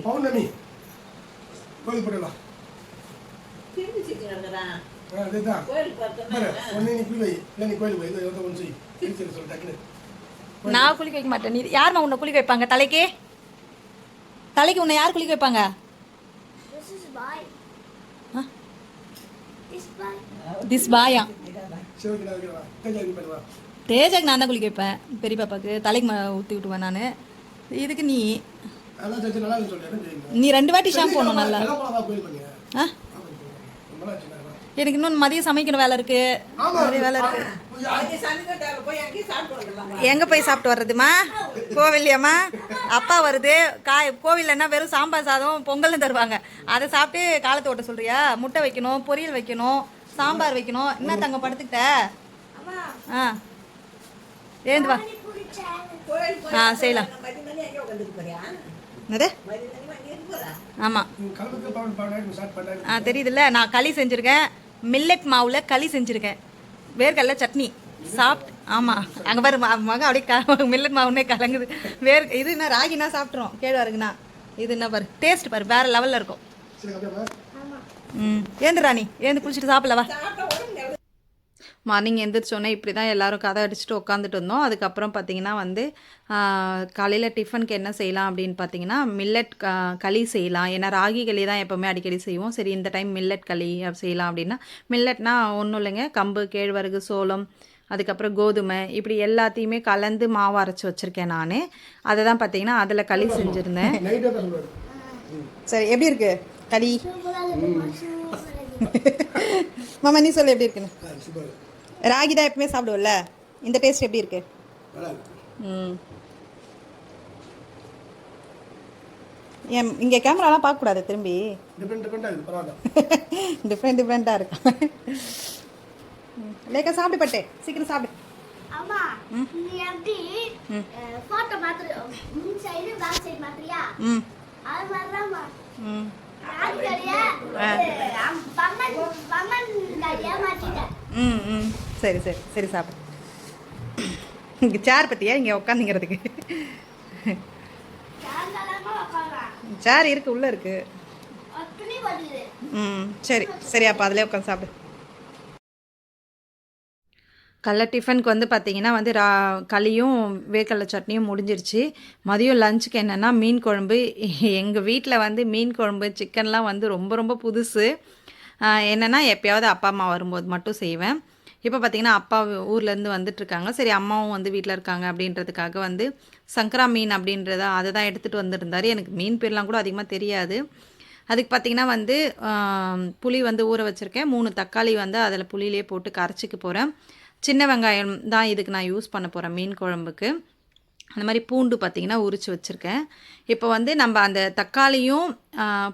பௌர்ணமி கோயில் போடலாம் அதுதான் ஒன்று நீ குளி வை இல்லை நீ கோயில் வை இதை ஒன்று செய் சொல்லு டக்குனு. நான் குளிக்க வைக்க மாட்டேன். நீ யாரும்மா உன்னை குளிக்க வைப்பாங்க? தலைக்கு உன்னை யார் குளிக்க வைப்பாங்க? திஸ் பாயா தேஜாக்கு நான் தான் குளிக்க வைப்பேன். பெரிய பாப்பாக்கு தலைக்கு ஊற்றி விட்டுவேன் நான். இதுக்கு நீ 2 வாட்டி ஷாம்பு போடணும் நல்லா. ஆ எனக்கு இன்னொன்று மதியம் சமைக்கணும் வேலை இருக்கு, நிறைய வேலை இருக்கு. எங்கே போய் சாப்பிட்டு வர்றதுமா? கோவில்லையாம்மா? அப்பா வருது. கோவில்லன்னா வெறும் சாம்பார் சாதம் பொங்கல்னு தருவாங்க, அதை சாப்பிட்டு காலத்தை ஓட்ட சொல்றியா? முட்டை வைக்கணும், பொரியல் வைக்கணும், சாம்பார் வைக்கணும். என்ன தங்க படுத்துக்கிட்ட? ஆ ஏந்து வா. ஆ செய்யலாம். என்னது? ஆமாம் தெரியுதுல்ல. நான் களி செஞ்சுருக்கேன், மில்லட் மாவில் களி செஞ்சுருக்கேன், வேர்க்கடலை சட்னி சாப்பிட்டு. ஆமாம் அங்கே பாரு மகன் அப்படியே மில்லட் மாவுன்னே கலங்குது. இது என்ன ராகினா சாப்பிட்றோம், கேழ்வரகுண்ணா. இது என்ன பாரு டேஸ்ட் பாரு, வேறு லெவலில் இருக்கும். ஏந்து ராணி, ஏந்து குளிச்சுட்டு சாப்பிடலவா. மார்னிங் எழுந்திரிச்சோன்னே இப்படி தான் எல்லோரும் கதை அடிச்சுட்டு உட்காந்துட்டு இருந்தோம். அதுக்கப்புறம் பார்த்திங்கன்னா வந்து காலையில் டிஃபனுக்கு என்ன செய்யலாம் அப்படின்னு பார்த்தீங்கன்னா மில்லட் களி செய்யலாம். ஏன்னா ராகி களி தான் எப்போவுமே அடிக்கடி செய்வோம். சரி இந்த டைம் மில்லட் களி செய்யலாம் அப்படின்னா, மில்லட்னா ஒன்றும் இல்லைங்க, கம்பு, கேழ்வரகு, சோளம், அதுக்கப்புறம் கோதுமை, இப்படி எல்லாத்தையுமே கலந்து மாவு அரைச்சி வச்சுருக்கேன் நான். அதை தான் பார்த்தீங்கன்னா அதில் களி செஞ்சுருந்தேன். சரி எப்படி இருக்கு களி? மாமா நீ சொல்லு எப்படி இருக்குன்னு. ராகி தான் எப்பவுமே சாப்பிடுவோம்ல, இந்த டேஸ்ட் எப்படி இருக்கு? ஏன் இங்கே கேமராலாம் பார்க்கக்கூடாது திரும்பி? டிஃப்ரெண்ட்டாக இருக்கு. லேக்கா சாப்பிடு பட்டே, சீக்கிரம் சாப்பிடு. சரி சரி சரி சாப்பிடு. இங்கே சேர் பற்றியா இங்கே உட்காந்துங்கிறதுக்கு? சேர் இருக்குது, உள்ளே இருக்குது. சரி சரி அப்போ அதிலே உட்காந்து சாப்பிடு. காலைல டிஃபனுக்கு வந்து பார்த்திங்கன்னா வந்து களியும் வேர்க்கடலை சட்னியும் முடிஞ்சிருச்சு. மதியம் லஞ்சுக்கு என்னென்னா மீன் குழம்பு. எங்கள் வீட்டில் வந்து மீன் குழம்பு சிக்கன்லாம் வந்து ரொம்ப ரொம்ப புதுசு. என்னென்னா எப்போயாவது அப்பா அம்மா வரும்போது மட்டும் செய்வேன். இப்போ பார்த்திங்கன்னா அப்பா ஊர்லேருந்து வந்துட்டுருக்காங்க. சரி அம்மாவும் வந்து வீட்டில் இருக்காங்க அப்படின்றதுக்காக வந்து சங்கரா மீன் அப்படின்றத அதை தான் எடுத்துகிட்டு வந்துருந்தார். எனக்கு மீன் பேர்லாம் கூட அதிகமாக தெரியாது. அதுக்கு பார்த்திங்கன்னா வந்து புளி வந்து ஊற வச்சுருக்கேன். 3 தக்காளி வந்து அதில் புளியிலே போட்டு கரைச்சிக்க போகிறேன். சின்ன வெங்காயம் தான் இதுக்கு நான் யூஸ் பண்ண போகிறேன் மீன் குழம்புக்கு. அந்த மாதிரி பூண்டு பார்த்திங்கன்னா உரித்து வச்சுருக்கேன். இப்போ வந்து நம்ம அந்த தக்காளியும்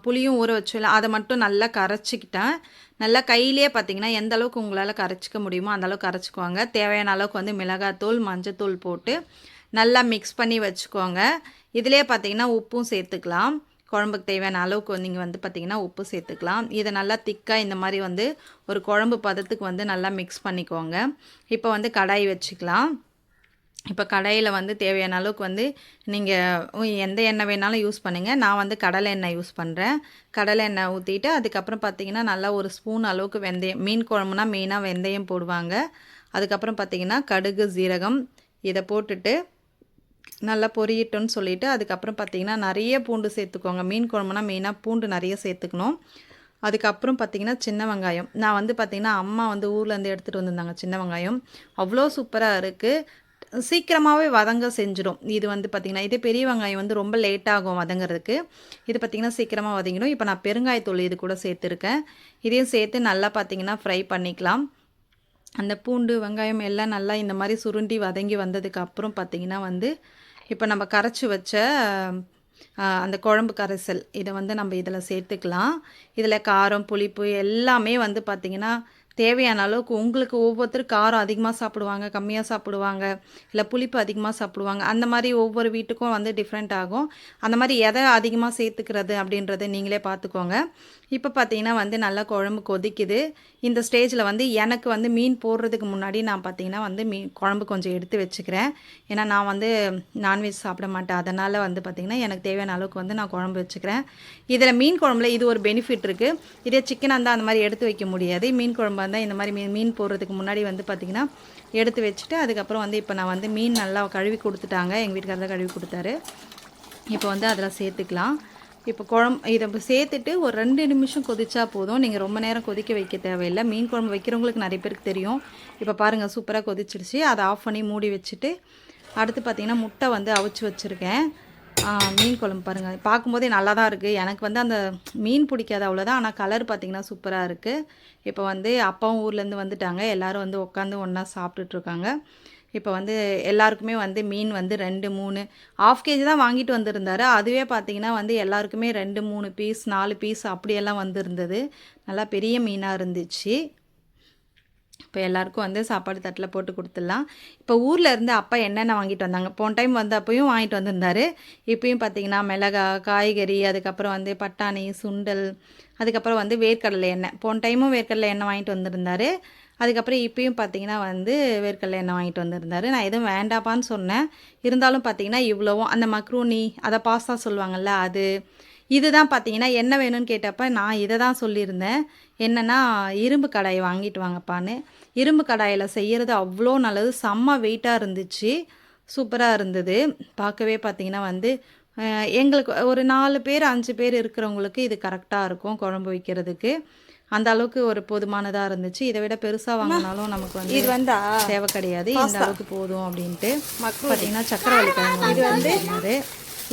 புளியும் ஊற வச்சோம்ல, அதை மட்டும் நல்லா கரைச்சிக்கிட்டேன். நல்லா கையிலே பார்த்திங்கன்னா எந்த அளவுக்கு உங்களால் கரைச்சிக்க முடியுமோ அந்தளவுக்கு கரைச்சிக்குவாங்க. தேவையான அளவுக்கு வந்து மிளகாத்தூள், மஞ்சத்தூள் போட்டு நல்லா மிக்ஸ் பண்ணி வச்சுக்கோங்க. இதிலே பார்த்திங்கன்னா உப்பும் சேர்த்துக்கலாம். குழம்புக்கு தேவையான அளவுக்கு நீங்கள் வந்து பார்த்திங்கன்னா உப்பு சேர்த்துக்கலாம். இதை நல்லா திக்காக இந்த மாதிரி வந்து ஒரு குழம்பு பதத்துக்கு வந்து நல்லா மிக்ஸ் பண்ணிக்கோங்க. இப்போ வந்து கடாய் வச்சுக்கலாம். இப்போ கடாயில் வந்து தேவையான அளவுக்கு வந்து நீங்கள் எந்த எண்ணெய் வேணாலும் யூஸ் பண்ணுங்கள். நான் வந்து கடலை எண்ணெய் யூஸ் பண்ணுறேன். கடலை எண்ணெய் ஊற்றிட்டு அதுக்கப்புறம் பார்த்திங்கன்னா நல்லா ஒரு ஸ்பூன் அளவுக்கு வெந்தயம், மீன் குழம்புனா மெயினாக வெந்தயம் போடுவாங்க. அதுக்கப்புறம் பார்த்திங்கன்னா கடுகு, சீரகம் இதை போட்டுட்டு நல்லா பொரியட்டுன்னு சொல்லிவிட்டு அதுக்கப்புறம் பார்த்திங்கன்னா நிறைய பூண்டு சேர்த்துக்கோங்க. மீன் குழம்புனா மெயினாக பூண்டு நிறைய சேர்த்துக்கணும். அதுக்கப்புறம் பார்த்திங்கன்னா சின்ன வெங்காயம். நான் வந்து பார்த்திங்கன்னா அம்மா வந்து ஊர்லேருந்து எடுத்துகிட்டு வந்திருந்தாங்க சின்ன வெங்காயம். அவ்வளோ சூப்பராக இருக்குது, சீக்கிரமாகவே வதங்க செஞ்சிடும். இது வந்து பார்த்திங்கன்னா இதே பெரிய வெங்காயம் வந்து ரொம்ப லேட்டாகும் வதங்கிறதுக்கு. இது பார்த்திங்கன்னா சீக்கிரமாக வதங்கிடும். இப்போ நான் பெருங்காயத்தூள் இது கூட சேர்த்துருக்கேன். இதையும் சேர்த்து நல்லா பார்த்திங்கன்னா ஃப்ரை பண்ணிக்கலாம். அந்த பூண்டு வெங்காயம் எல்லாம் நல்லா இந்த மாதிரி சுருண்டி வதங்கி வந்ததுக்கு அப்புறம் பார்த்திங்கன்னா வந்து இப்போ நம்ம கரைச்சி வச்ச அந்த குழம்பு கரைசல் இதை வந்து நம்ம இதில் சேர்த்துக்கலாம். இதில் காரம், புளிப்பு எல்லாமே வந்து பார்த்திங்கன்னா தேவையான அளவுக்கு உங்களுக்கு ஒவ்வொருத்தரும் காரம் அதிகமாக சாப்பிடுவாங்க, கம்மியாக சாப்பிடுவாங்க, இல்லை புளிப்பு அதிகமாக சாப்பிடுவாங்க. அந்த மாதிரி ஒவ்வொரு வீட்டுக்கும் வந்து டிஃப்ரெண்ட் ஆகும். அந்த மாதிரி எதை அதிகமாக சேர்த்துக்கிறது அப்படின்றத நீங்களே பார்த்துக்கோங்க. இப்போ பார்த்தீங்கன்னா வந்து நல்லா குழம்பு கொதிக்குது. இந்த ஸ்டேஜில் வந்து எனக்கு வந்து மீன் போடுறதுக்கு முன்னாடி நான் பார்த்தீங்கன்னா வந்து குழம்பு கொஞ்சம் எடுத்து வச்சுக்கிறேன். ஏன்னா நான் வந்து நான்வெஜ் சாப்பிட மாட்டேன். அதனால் வந்து பார்த்திங்கன்னா எனக்கு தேவையான அளவுக்கு வந்து நான் குழம்பு வச்சுக்கிறேன். இதில் மீன் குழம்புல இது ஒரு பெனிஃபிட் இருக்குது. இதே சிக்கனாக இருந்தால் அந்த மாதிரி எடுத்து வைக்க முடியாது. மீன் குழம்பு இருந்தால் இந்த மாதிரி மீன் போடுறதுக்கு முன்னாடி வந்து பார்த்திங்கன்னா எடுத்து வச்சுட்டு அதுக்கப்புறம் வந்து இப்போ நான் வந்து மீன் நல்லா கழுவி கொடுத்துட்டாங்க. எங்கள் வீட்டுக்காரர் தான் கழுவி கொடுத்தாரு. இப்போ வந்து அதில் சேர்த்துக்கலாம். இப்போ இதை சேர்த்துட்டு ஒரு 2 நிமிஷம் கொதிச்சா போதும். நீங்கள் ரொம்ப நேரம் கொதிக்க வைக்க தேவையில்லை. மீன் குழம்பு வைக்கிறவங்களுக்கு நிறைய பேருக்கு தெரியும். இப்போ பாருங்கள் சூப்பராக கொதிச்சிடுச்சு. அதை ஆஃப் பண்ணி மூடி வச்சுட்டு அடுத்து பார்த்திங்கன்னா முட்டை வந்து அவிச்சு வச்சுருக்கேன். மீன் குழம்பு பாருங்கள், பார்க்கும்போதே நல்லா தான் இருக்குது. எனக்கு வந்து அந்த மீன் பிடிக்காது அவ்வளோதான். ஆனால் கலர் பார்த்திங்கன்னா சூப்பராக இருக்குது. இப்போ வந்து அப்பாவும் ஊர்லேருந்து வந்துட்டாங்க. எல்லோரும் வந்து உட்காந்து ஒன்றா சாப்பிட்டுட்ருக்காங்க. இப்போ வந்து எல்லாருக்குமே வந்து மீன் வந்து 2, 3 ½ kg தான் வாங்கிட்டு வந்திருந்தாரு. அதுவே பார்த்திங்கன்னா வந்து எல்லாருக்குமே 2, 3 பீஸ் 4 பீஸ் அப்படியெல்லாம் வந்திருந்தது. நல்லா பெரிய மீனாக இருந்துச்சு. இப்போ எல்லாருக்கும் வந்து சாப்பாடு தட்டில் போட்டு கொடுத்துடலாம். இப்போ ஊரில் இருந்து அப்பா என்னென்ன வாங்கிட்டு வந்தாங்க, போன டைம் வந்து அப்போயும் வாங்கிட்டு வந்திருந்தாரு. இப்போயும் பார்த்திங்கன்னா மிளகாய், காய்கறி, அதுக்கப்புறம் வந்து பட்டாணி, சுண்டல், அதுக்கப்புறம் வந்து வேர்க்கடலை எண்ணெய். போன டைமும் வேர்க்கடலை எண்ணெய் வாங்கிட்டு வந்திருந்தாரு. அதுக்கப்புறம் இப்போயும் பார்த்திங்கன்னா வந்து வேர்க்கடலை எண்ணெய் வாங்கிட்டு வந்திருந்தாரு. நான் எதுவும் வேண்டாப்பான்னு சொன்னேன். இருந்தாலும் பார்த்திங்கன்னா இவ்வளவும் அந்த மக்ரூனி, அதை பாஸ்தா சொல்லுவாங்கள்ல, அது இதுதான் பார்த்திங்கன்னா என்ன வேணும்னு கேட்டப்போ நான் இதை தான் சொல்லியிருந்தேன். என்னென்னா இரும்பு கடாயை வாங்கிட்டு வாங்கப்பான்னு. இரும்பு கடாயில் செய்கிறது அவ்வளோ நல்லது. செம்ம வெயிட்டாக இருந்துச்சு, சூப்பராக இருந்தது. பார்க்கவே பார்த்திங்கன்னா வந்து எங்களுக்கு ஒரு 4 பேர் 5 பேர் இருக்கிறவங்களுக்கு இது கரெக்டாக இருக்கும் குழம்பு வைக்கிறதுக்கு. அந்த அளவுக்கு ஒரு போதுமானதாக இருந்துச்சு. இதை விட பெருசாக வாங்கினாலும் நமக்கு வந்து இது வந்து தேவை கிடையாது. இந்த அளவுக்கு போதும் அப்படின்ட்டு பார்த்திங்கன்னா சக்கரவள்ளி கிழங்கு இது வந்து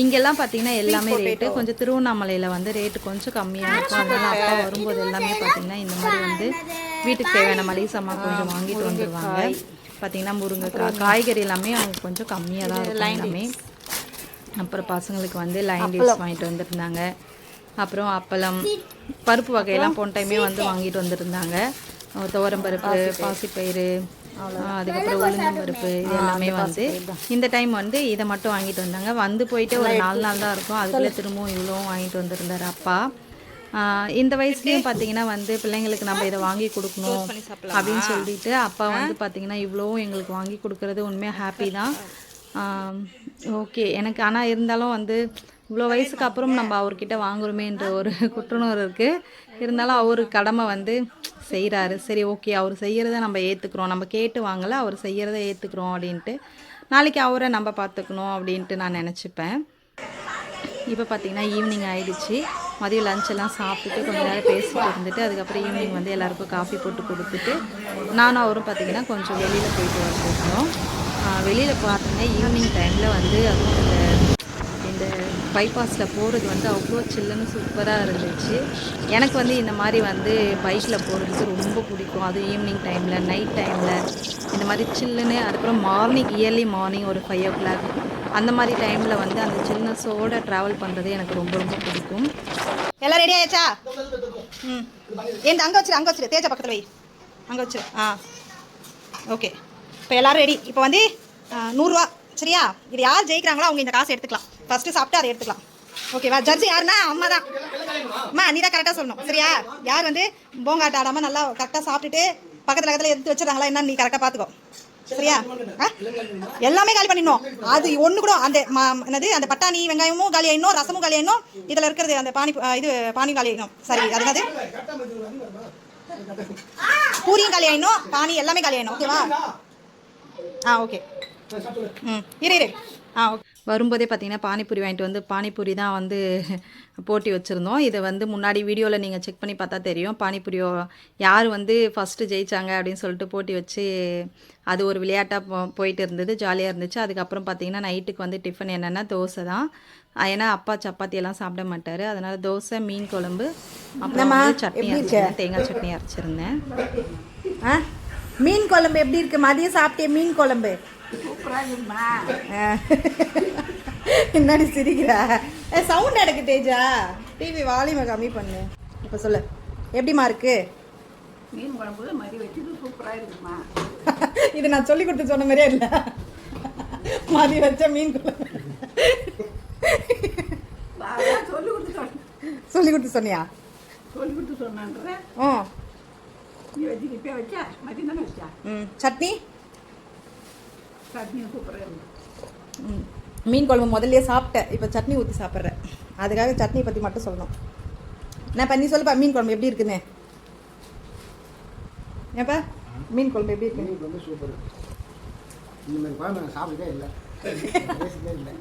இங்கெல்லாம் பார்த்திங்கன்னா எல்லாமே ரேட்டு கொஞ்சம் திருவண்ணாமலையில் வந்து ரேட்டு கொஞ்சம் கம்மியாக இருக்கும். அதனால் அப்பா வரும்போது எல்லாமே பார்த்திங்கன்னா இந்த மாதிரி வந்து வீட்டுக்கு தேவையான மளிகை சாமான் கொஞ்சம் வாங்கிட்டு வந்துடுவாங்க. பார்த்திங்கன்னா முருங்கைக்காய், காய்கறி எல்லாமே அவங்க கொஞ்சம் கம்மியாக தான் இருக்கும் எல்லாமே. அப்புறம் பசங்களுக்கு வந்து லைன் டேட்ஸ் வாங்கிட்டு வந்துருந்தாங்க. அப்புறம் அப்பளம், பருப்பு வகையெல்லாம் போன டைமே வந்து வாங்கிட்டு வந்துருந்தாங்க. துவரம்பருப்பு, பாசிப்பயிறு, அதுக்கப்புறம் உளுந்தம்பருப்பு, இது எல்லாமே வந்து இந்த டைம் வந்து இதை மட்டும் வாங்கிட்டு வந்தாங்க. வந்து போயிட்டு ஒரு 4 நாள் தான் இருக்கும். அதுக்குள்ளே திரும்பவும் இவ்வளோவும் வாங்கிட்டு வந்துருந்தார் அப்பா. இந்த வயசுலேயும் பார்த்திங்கன்னா வந்து பிள்ளைங்களுக்கு நம்ம இதை வாங்கி கொடுக்கணும் அப்படின்னு சொல்லிட்டு அப்பா வந்து பார்த்திங்கன்னா இவ்வளோவும் எங்களுக்கு வாங்கி கொடுக்குறது உண்மையாக ஹாப்பி தான். ஓகே எனக்கு. ஆனால் இருந்தாலும் வந்து இவ்வளோ வயசுக்கு அப்புறம் நம்ம அவர்கிட்ட வாங்குறோமேன்ற ஒரு குற்றுணர்வு இருக்குது. இருந்தாலும் அவர் கடமை வந்து செய்கிறாரு. சரி ஓகே, அவர் செய்கிறத நம்ம ஏற்றுக்குறோம். நம்ம கேட்டு வாங்கலை, அவர் செய்கிறத ஏற்றுக்குறோம் அப்படின்ட்டு. நாளைக்கு அவரை நம்ம பார்த்துக்கணும் அப்படின்ட்டு நான் நினச்சிப்பேன். இப்போ பார்த்திங்கன்னா ஈவினிங் ஆகிடுச்சு. மதியம் லஞ்செல்லாம் சாப்பிட்டுட்டு கொஞ்சம் நேரம் பேசிட்டு இருந்துட்டு அதுக்கப்புறம் ஈவினிங் வந்து எல்லாேருக்கும் காஃபி போட்டு கொடுத்துட்டு நானும் அவரும் பார்த்திங்கன்னா கொஞ்சம் வெளியில் போயிட்டு வந்துருக்கோம். வெளியில் பார்த்தீங்கன்னா ஈவினிங் டைமில் வந்து அதுவும் இந்த பைபாஸில் போகிறது வந்து அவ்வளோ சில்லுன்னு சூப்பராக இருந்துச்சு. எனக்கு வந்து இந்த மாதிரி வந்து பைக்கில் போகிறதுக்கு ரொம்ப பிடிக்கும். அதுவும் ஈவினிங் டைமில், நைட் டைமில் இந்த மாதிரி சில்லுன்னு. அதுக்கப்புறம் இயர்லி மார்னிங் ஒரு 5 o'clock அந்த மாதிரி டைமில் வந்து அந்த சில்னஸோடு ட்ராவல் பண்ணுறது எனக்கு ரொம்ப ரொம்ப பிடிக்கும். எல்லாம் ரெடி ஆயாச்சா? அங்கே வச்சிரு தேஜா பக்கத்தில் வை, அங்கே வச்சிரு. ஓகே, இப்போ எல்லோரும் ரெடி. இப்போ வந்து 100 ரூபா சரியா? இது யார் ஜெயிக்கிறாங்களோ அவங்க இந்த காசை எடுத்துக்கலாம். ஃபஸ்ட்டு சாப்பிட்டு அதை எடுத்துக்கலாம். ஓகேவா? ஜட்ஜு யாருன்னா அம்மா தான். அம்மா நீ தான் கரெக்டாக சொல்லணும் சரியா? யார் வந்து போங்காட்ட ஆடாமல் நல்லா கரெக்டாக சாப்பிட்டுட்டு பக்கத்தில் எடுத்து வச்சுருந்தாங்களா என்னன்னு நீ கரெக்டாக பார்த்துக்கோ சரியா? எல்லாமே காலி பண்ணிடணும். அது ஒன்று கூட அந்த என்னது அந்த பட்டாணி வெங்காயமும் காலி ஆயிடணும், ரசமும் காலி ஆயிடணும். இதில் இருக்கிறது அந்த பானி காலி ஆயிடணும். சரி, அது என்னது பூரியும் காலி ஆயிடணும், பானி எல்லாமே காலி ஆயிடணும். ஓகேவா? ஓகே. இரு. ஓகே. வரும்போதே பார்த்திங்கன்னா பானிபூரி வாங்கிட்டு வந்து பானிபூரி தான் வந்து போட்டி வச்சுருந்தோம். இதை வந்து முன்னாடி வீடியோவில் நீங்கள் செக் பண்ணி பார்த்தா தெரியும். பானிபூரியோ யார் வந்து ஃபஸ்ட்டு ஜெயித்தாங்க அப்படின்னு சொல்லிட்டு போட்டி வச்சு அது ஒரு விளையாட்டாக போயிட்டு இருந்தது, ஜாலியாக இருந்துச்சு. அதுக்கப்புறம் பார்த்திங்கன்னா நைட்டுக்கு வந்து டிஃபன் என்னென்னா தோசை தான். ஏன்னா அப்பா சப்பாத்தி எல்லாம் சாப்பிட மாட்டார். அதனால் தோசை, மீன் குழம்பு, அப்புறம் சட்னி அரைச்சிருந்தேன், தேங்காய் சட்னி அரைச்சிருந்தேன். மீன் குழம்பு எப்படி இருக்குது? மதியம் சாப்பிட்டே மீன் குழம்பு என்னடி சிரிக்கிறா? சவுண்ட் எடுக்கு தேஜா, டிவி வால்யூமை கம்மி பண்ணு. இப்போ சொல்லு, எப்படிமா இருக்கு? மீன் குழம்பு மதி வச்சது சூப்பராக இருக்குமா. இது நான் சொல்லி கொடுத்து சொன்ன மாதிரியே இல்லை. மதி வச்ச மீன் குழம்பு சொல்லி கொடுத்து சொன்னேன். சொல்லி கொடுத்து சொன்னியா? சொல்லி கொடுத்து சொன்னான்ற நீ வச்சு இப்போ வச்சா மதி தானே வச்சா. சட்னி சட்னி சூப்பராக இருக்கும். மீன் குழம்பு முதல்லையே சாப்பிட்டேன், இப்போ சட்னி ஊற்றி சாப்பிட்றேன். அதுக்காக சட்னி பற்றி மட்டும் சொல்லணும். என்னப்பா நீ சொல்லுப்பா, மீன் குழம்பு எப்படி இருக்குன்னு? ஏப்பா மீன் குழம்பு எப்படி இருக்கு? மீன் குழம்பு சூப்பர். இந்த மாதிரி குழம்பு நான் சாப்பிட்டதே இல்லை, இல்லை.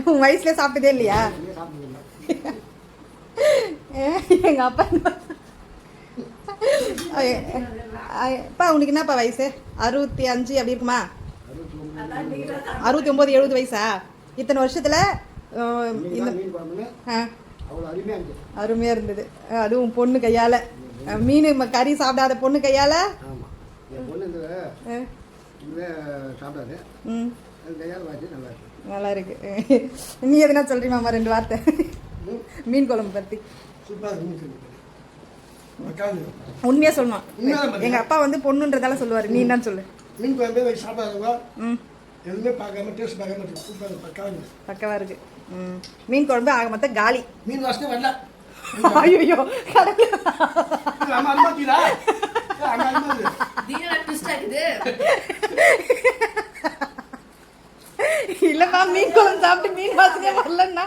உங்கள் வயசுலேயே சாப்பிட்டதே இல்லையா? சாப்பிட்டது இல்லை. எங்கள் அப்பா அப்பா உனக்கு என்னப்பா வயசு? 65 அப்படி இருக்குமா? 69 70 வயசா? இத்தனை வருஷத்தில் இந்த மீன் குழம்புன்னு அவ்வளோ அருமையாக இருந்துச்சு. அருமையாக இருந்தது. அதுவும் பொண்ணு கையால் மீன் கறி சாப்பிடாத பொண்ணு கையால். ஆமாம், என் பொண்ணு இந்த சாப்பிடாது, அது கையால் வாசி நல்லா இருக்கு. நல்லா இருக்கு. நீ எதுனா சொல்றீமாம்மா 2 வார்த்தை மீன் குழம்பு பற்றி? சூப்பராக இருக்கு. உண்மையாக சொல்லணும். எங்கள் அப்பா வந்து பொண்ணுன்றதால சொல்லுவார், நீ என்ன சொல்லு. மீன் குழம்பே வச்சு சாப்பிடாதவங்க எதுவுமே பார்க்காம டேஸ்ட் பார்க்காம சூப்பராக பக்காவாக பக்கவாக இருக்கு. மீன் குழம்பு ஆக மொத்தம் காலி. மீன் வாசனை வரல. ஐயோ கடவுளே. அம்மா அனுமதிடா. அம்மா அனுமதி. இல்லைப்பா மீன் குழம்பு சாப்பிட்டு மீன் வாசனையே வரலன்னா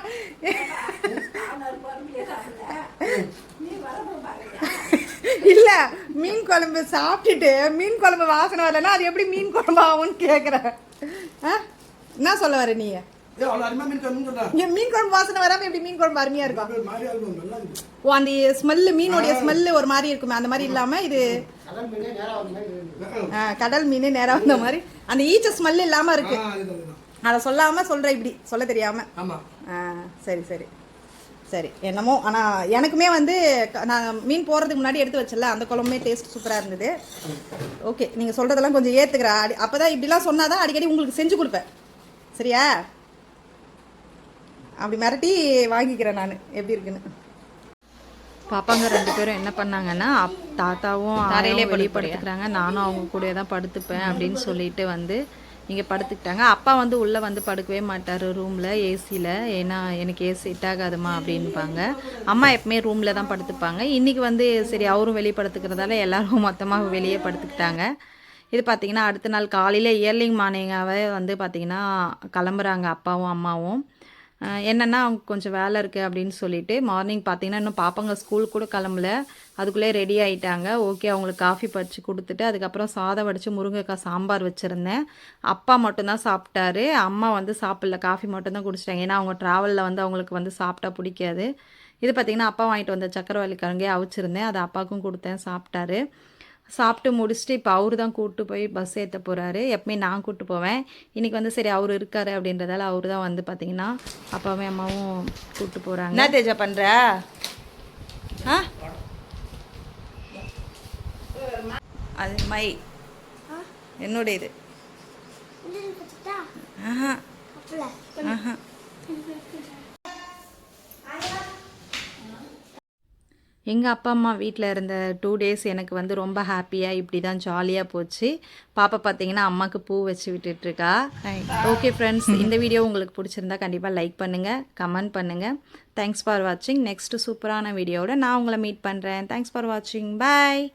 இல்லை, மீன் குழம்பு சாப்பிட்டுட்டு மீன் குழம்பு வாசனை வரலன்னா அது எப்படி மீன் குழம்பு ஆகும்னு கேட்குறேன். என்ன சொல்ல வர நீ? என் மீன் குழம்பு வாசனை வராமல் எப்படி மீன் குழம்பு அருமையாக இருக்கும்? ஓ அந்த ஸ்மெல்லு, மீனுடைய ஸ்மெல்லு ஒரு மாதிரி இருக்குமே, அந்த மாதிரி இல்லாமல் இது கடல் மீன் நேராக வந்த மாதிரி அந்த ஈச்ச ஸ்மெல் இல்லாமல் இருக்கு. அதை சொல்லாமல் சொல்கிறேன், இப்படி சொல்ல தெரியாமல். சரி சரி சரி என்னமோ. ஆனால் எனக்குமே வந்து நான் மீன் போடுறதுக்கு முன்னாடி எடுத்து வச்சல அந்த குழம்புமே டேஸ்ட் சூப்பராக இருந்தது. ஓகே, நீங்கள் சொல்கிறதெல்லாம் கொஞ்சம் ஏற்றுக்கிறேன். அப்போ தான் இப்படிலாம் சொன்னால் தான் அடிக்கடி உங்களுக்கு செஞ்சு கொடுப்பேன், சரியா? அப்படி மிரட்டி வாங்கிக்கிறேன் நான் எப்படி இருக்குன்னு. பாப்பாங்க 2 பேரும் என்ன பண்ணாங்கன்னா, தாத்தாவும் தரையிலே வெளியே படுத்துக்கிறாங்க, நானும் அவங்க கூட தான் படுத்துப்பேன் அப்படின்னு சொல்லிட்டு வந்து இங்கே படுத்துக்கிட்டாங்க. அப்பா வந்து உள்ளே வந்து படுக்கவே மாட்டார் ரூமில் ஏசியில், ஏன்னா எனக்கு ஏசி செட் ஆகாதுமா அப்படின்பாங்க. அம்மா எப்பவுமே ரூமில் தான் படுத்துப்பாங்க. இன்றைக்கி வந்து சரி அவரும் வெளியே படுத்துக்கிறதால எல்லோரும் மொத்தமாக வெளியே படுத்துக்கிட்டாங்க. இது பார்த்திங்கன்னா அடுத்த நாள் காலையில் இயர்லிங் மார்னிங்காகவே வந்து பார்த்திங்கன்னா கிளம்புறாங்க அப்பாவும் அம்மாவும். என்னென்னா அவங்க கொஞ்சம் வேலை இருக்குது அப்படின்னு சொல்லிட்டு மார்னிங் பார்த்திங்கன்னா இன்னும் பாப்பாங்க ஸ்கூலுக்கு கூட கிளம்பல, அதுக்குள்ளே ரெடி ஆகிட்டாங்க. ஓகே, அவங்களுக்கு காஃபி பறித்து கொடுத்துட்டு அதுக்கப்புறம் சாதம் வடித்து முருங்கைக்காய் சாம்பார் வச்சுருந்தேன். அப்பா மட்டும்தான் சாப்பிட்டாரு, அம்மா வந்து சாப்பிடல, காஃபி மட்டும்தான் குடிச்சிட்டாங்க. ஏன்னா அவங்க ட்ராவலில் வந்து அவங்களுக்கு வந்து சாப்பிட்டா பிடிக்காது. இது பார்த்திங்கன்னா அப்பா வாங்கிட்டு வந்த சக்கரவள்ளி கிழங்கே அவிச்சிருந்தேன், அதை அப்பாவுக்கும் கொடுத்தேன், சாப்பிட்டாரு. சாப்பிட்டு முடிச்சுட்டு இப்போ அவரு தான் கூப்பிட்டு போய் பஸ் ஏற்ற போகிறாரு. எப்பவுமே நான் கூப்பிட்டு போவேன், இன்றைக்கி வந்து சரி அவர் இருக்காரு அப்படின்றதால அவரு தான் வந்து பார்த்திங்கன்னா அப்பாவும் அம்மாவும் கூப்பிட்டு போகிறாங்க. என்ன தேஜா பண்ணுற? அது மை என்னுடைய இது. ஆஹா ஆஹா. எங்கள் அப்பா அம்மா வீட்டில் இருந்த 2 days எனக்கு வந்து ரொம்ப ஹாப்பியாக இப்படி தான் ஜாலியாக போச்சு. பாப்பா பார்த்தீங்கன்னா அம்மாவுக்கு பூ வச்சு விட்டுட்ருக்கா. ஓகே ஃப்ரெண்ட்ஸ், இந்த வீடியோ உங்களுக்கு பிடிச்சிருந்தா கண்டிப்பாக லைக் பண்ணுங்கள், கமெண்ட் பண்ணுங்கள். தேங்க்ஸ் ஃபார் வாட்சிங். நெக்ஸ்ட்டு சூப்பரான வீடியோவோட நான் உங்களை மீட் பண்ணுறேன். தேங்க்ஸ் ஃபார் வாட்சிங். பாய்.